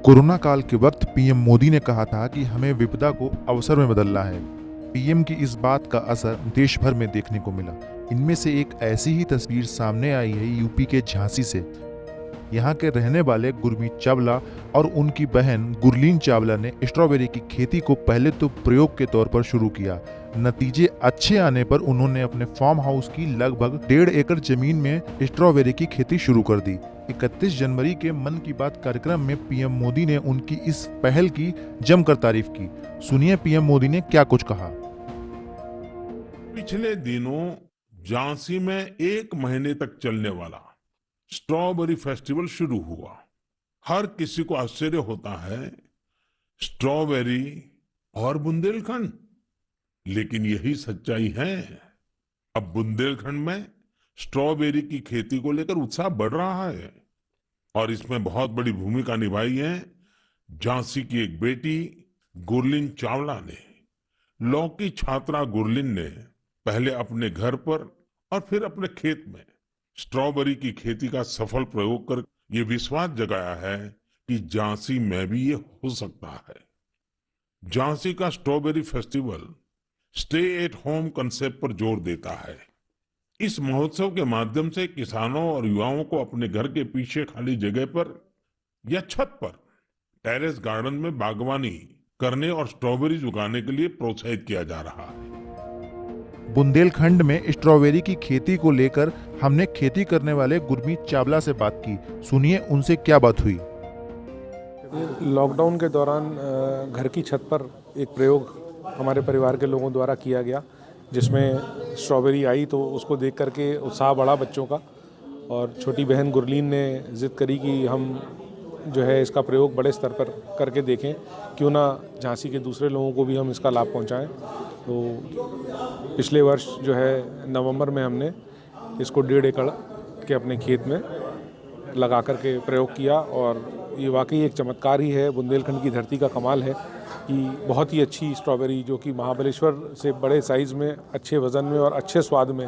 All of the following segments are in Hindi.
कोरोना काल के वक्त पीएम मोदी ने कहा था कि हमें विपदा को अवसर में बदलना है। पीएम की इस बात का असर देश भर में देखने को मिला। इनमें से एक ऐसी ही तस्वीर सामने आई है यूपी के झांसी से। यहाँ के रहने वाले गुरमीत चावला और उनकी बहन गुरलीन चावला ने स्ट्रॉबेरी की खेती को पहले तो प्रयोग के तौर पर शुरू किया। नतीजे अच्छे आने पर उन्होंने अपने फार्म हाउस की लगभग 1.5 एकड़ जमीन में स्ट्रॉबेरी की खेती शुरू कर दी। 31 जनवरी के मन की बात कार्यक्रम में पीएम मोदी ने उनकी इस पहल की जमकर तारीफ की। सुनिए पीएम मोदी ने क्या कुछ कहा। पिछले दिनों झांसी में 1 महीने तक चलने वाला स्ट्रॉबेरी फेस्टिवल शुरू हुआ। हर किसी को आश्चर्य होता है, स्ट्रॉबेरी और बुंदेलखंड, लेकिन यही सच्चाई है। अब बुंदेलखंड में स्ट्रॉबेरी की खेती को लेकर उत्साह बढ़ रहा है और इसमें बहुत बड़ी भूमिका निभाई है झांसी की एक बेटी गुरलीन चावला ने। लॉ की छात्रा गुरलीन ने पहले अपने घर पर और फिर अपने खेत में स्ट्रॉबेरी की खेती का सफल प्रयोग कर ये विश्वास जगाया है कि झांसी में भी ये हो सकता है। झांसी का strawberry festival stay at home concept पर जोर देता है। इस महोत्सव के माध्यम से किसानों और युवाओं को अपने घर के पीछे खाली जगह पर या छत पर टेरेस गार्डन में बागवानी करने और स्ट्रॉबेरीज उगाने के लिए प्रोत्साहित किया जा रहा है। बुंदेलखंड में स्ट्रॉबेरी की खेती को लेकर हमने खेती करने वाले गुरमीत चावला से बात की। सुनिए उनसे क्या बात हुई। लॉकडाउन के दौरान घर की छत पर एक प्रयोग हमारे परिवार के लोगों द्वारा किया गया, जिसमें स्ट्रॉबेरी आई तो उसको देख करके उत्साह बढ़ा बच्चों का। और छोटी बहन गुरलीन ने जिद करी कि हम जो है इसका प्रयोग बड़े स्तर पर करके देखें, क्यों ना झांसी के दूसरे लोगों को भी हम इसका लाभ पहुंचाएं। तो पिछले वर्ष जो है नवंबर में हमने इसको 1.5 एकड़ के अपने खेत में लगा करके प्रयोग किया और ये वाकई एक चमत्कार ही है। बुंदेलखंड की धरती का कमाल है कि बहुत ही अच्छी स्ट्रॉबेरी जो कि महाबलेश्वर से बड़े साइज़ में, अच्छे वज़न में और अच्छे स्वाद में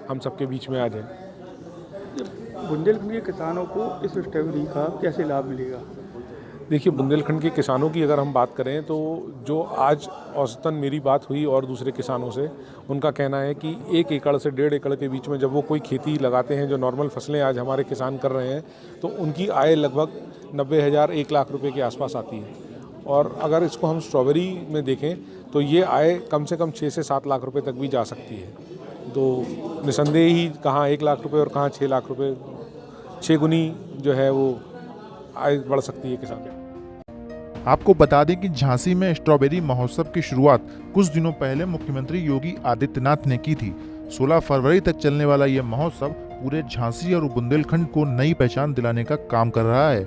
हम सबके बीच में आ जाए। बुंदेलखंड के किसानों को इस स्ट्रॉबेरी का कैसे लाभ मिलेगा? देखिए, बुंदेलखंड के किसानों की अगर हम बात करें तो जो आज औसतन मेरी बात हुई और दूसरे किसानों से, उनका कहना है कि 1 एकड़ से 1.5 एकड़ के बीच में जब वो कोई खेती लगाते हैं, जो नॉर्मल फसलें आज हमारे किसान कर रहे हैं, तो उनकी आय लगभग 90,000 1 लाख रुपए के आसपास आती है। और अगर इसको हम स्ट्रॉबेरी में देखें तो ये आय कम से कम 6 से 7 लाख रुपए तक भी जा सकती है। तो निसंदेह ही कहाँ 1 लाख रुपए और कहाँ 6 लाख रुपए, 6 गुनी जो है वो आय बढ़ सकती है किसान। आपको बता दें कि झांसी में स्ट्रॉबेरी महोत्सव की शुरुआत कुछ दिनों पहले मुख्यमंत्री योगी आदित्यनाथ ने की थी। 16 फरवरी तक चलने वाला यह महोत्सव पूरे झांसी और बुंदेलखंड को नई पहचान दिलाने का काम कर रहा है।